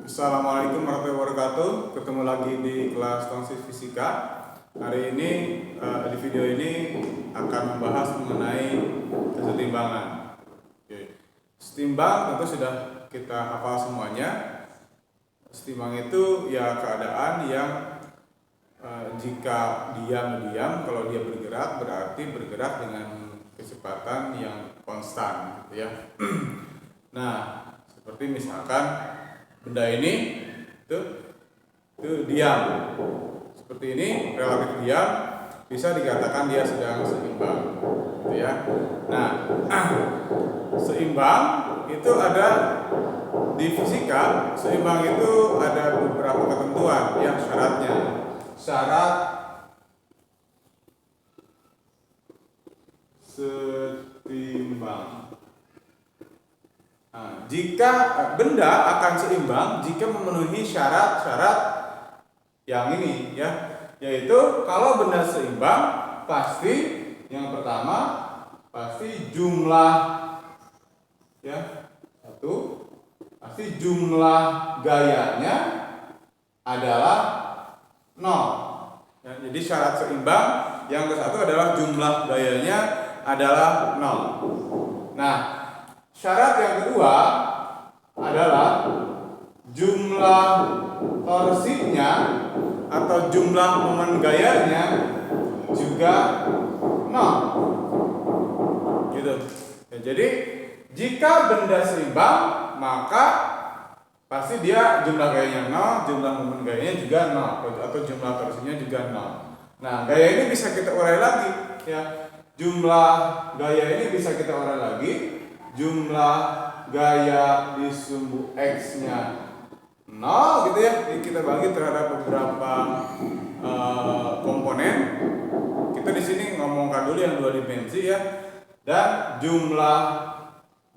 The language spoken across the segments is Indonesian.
Assalamualaikum warahmatullahi wabarakatuh. Ketemu lagi di kelas Tongsis Fisika. Hari ini di video ini akan membahas mengenai kesetimbangan. Oke. Setimbang tentu sudah kita hafal semuanya. Setimbang itu ya keadaan yang jika dia diam, kalau dia bergerak berarti bergerak dengan kecepatan yang konstan, gitu ya. Nah, seperti misalkan benda ini itu diam seperti ini, relatif diam, bisa dikatakan dia sedang seimbang, gitu ya. Nah, seimbang itu ada di fisika. Seimbang itu ada beberapa ketentuan yang syaratnya. Syarat setimbang. Nah, jika benda akan seimbang jika memenuhi syarat-syarat yang ini, ya, yaitu kalau benda seimbang pasti yang pertama pasti jumlah, ya, satu, pasti jumlah gayanya adalah 0. Ya, jadi syarat seimbang yang ke satu adalah jumlah gayanya adalah 0. Nah, syarat yang kedua adalah jumlah torsinya atau jumlah momen gayanya juga 0. Gitu. Ya, jadi jika benda seimbang maka pasti dia jumlah gayanya 0, jumlah momen gayanya juga 0, atau jumlah torsinya juga 0. Nah, gaya ini bisa kita urai lagi, ya. Jumlah gaya ini bisa kita urai lagi. Jumlah gaya di sumbu X-nya 0, gitu ya. Jadi kita bagi terhadap beberapa komponen. Kita di sini ngomongkan dulu yang 2 dimensi, ya. Dan jumlah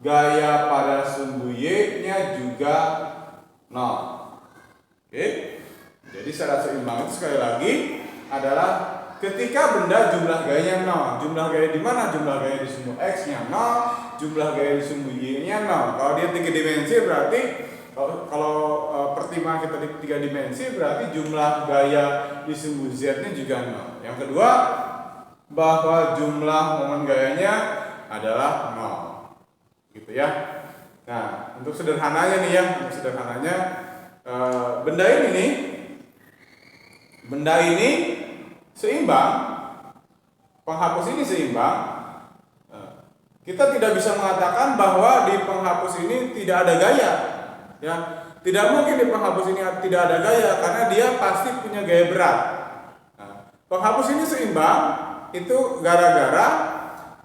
gaya pada sumbu Y-nya juga 0. Oke. Jadi syarat seimbang itu sekali lagi adalah ketika benda jumlah gayanya 0. Jumlah gaya di mana? Jumlah gaya di sumbu X-nya 0, jumlah gaya di sumbu Y-nya 0. Kalau dia 3 dimensi berarti kalau pertimbangan kita di 3 dimensi berarti jumlah gaya di sumbu Z-nya juga 0. Yang kedua, bahwa jumlah momen gayanya adalah 0. Gitu ya. Nah, untuk sederhananya nih, ya, untuk sederhananya benda ini seimbang, penghapus ini seimbang. Kita tidak bisa mengatakan bahwa di penghapus ini tidak ada gaya, ya. Tidak mungkin di penghapus ini tidak ada gaya karena dia pasti punya gaya berat. Nah, penghapus ini seimbang itu gara-gara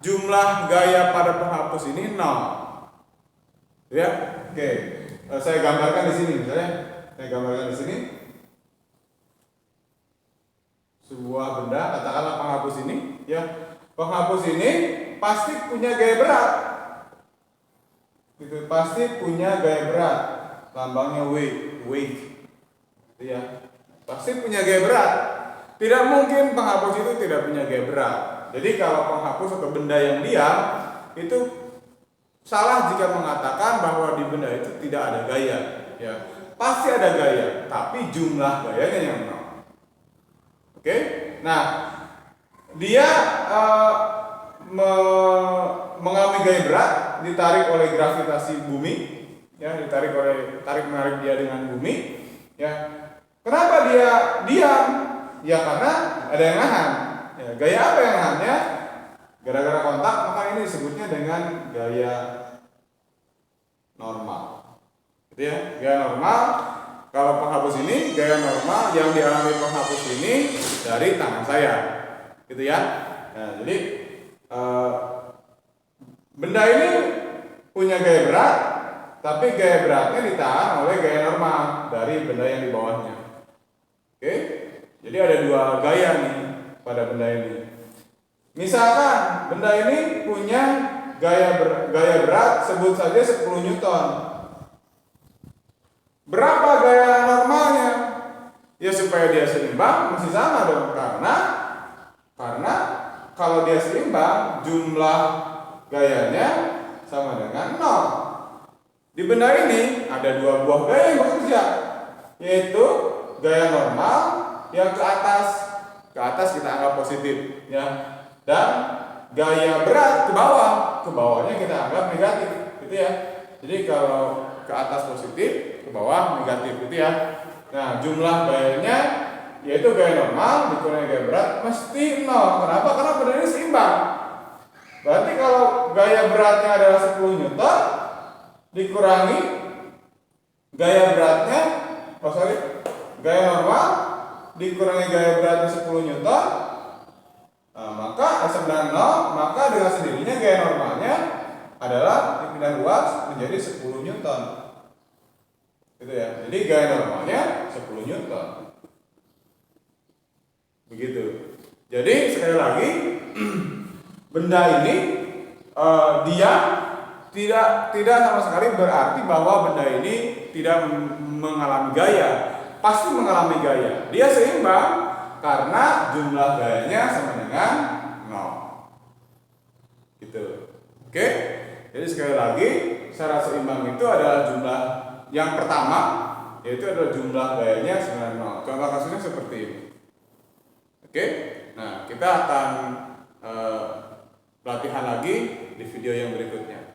jumlah gaya pada penghapus ini 0. Ya, oke. Saya gambarkan di sini, misalnya. Saya gambarkan di sini. Sebuah benda, katakanlah penghapus ini, ya. Penghapus ini pasti punya gaya berat. Gitu, pasti punya gaya berat. Lambangnya weight. Ya. Pasti punya gaya berat. Tidak mungkin penghapus itu tidak punya gaya berat. Jadi kalau penghapus atau benda yang diam itu salah jika mengatakan bahwa di benda itu tidak ada gaya, ya. Pasti ada gaya, tapi jumlah gayanya yang 0. Oke? Nah, dia mengalami gaya berat, ditarik oleh gravitasi bumi, ya, tarik menarik dia dengan bumi, ya. Kenapa dia diam? Ya karena ada yang nahan. Ya, gaya apa yang nahannya? Gara-gara kontak, maka ini disebutnya dengan gaya normal. Gitu ya, gaya normal. Kalau penghapus ini gaya normal yang dialami penghapus ini dari tangan saya, gitu ya. Nah, jadi benda ini punya gaya berat, tapi gaya beratnya ditahan oleh gaya normal dari benda yang di bawahnya. Oke, jadi ada 2 gaya nih pada benda ini. Misalkan benda ini punya gaya berat sebut saja 10 Newton. Berapa gaya normalnya? Ya supaya dia seimbang mesti sama dong, karena kalau dia seimbang jumlah gayanya sama dengan 0. Di benda ini ada dua buah gaya yang bekerja, yaitu gaya normal yang ke atas kita anggap positif, ya, dan gaya berat ke bawahnya kita anggap negatif, gitu ya. Jadi kalau ke atas positif, ke bawah negatif, gitu ya. Nah, jumlah gayanya yaitu gaya normal dikurangi gaya berat mesti 0. Kenapa? Karena benda ini seimbang. Berarti kalau gaya beratnya adalah 10 Newton dikurangi gaya beratnya, gaya normal dikurangi gaya beratnya 10 Newton, nah, maka sama 0, maka dengan sendirinya gaya normalnya adalah dipindah luas menjadi 10 Newton. Gitu ya. Jadi gaya normalnya 10 Newton. Begitu. Jadi sekali lagi benda ini dia tidak sama sekali berarti bahwa benda ini tidak mengalami gaya. Pasti mengalami gaya. Dia seimbang karena jumlah gayanya sama dengan 0. Gitu. Oke? Jadi sekali lagi syarat seimbang itu adalah jumlah yang pertama, yaitu adalah jumlah gayanya sama dengan 0. Contoh kasusnya seperti ini. Oke? Nah, kita akan pelatihan lagi di video yang berikutnya.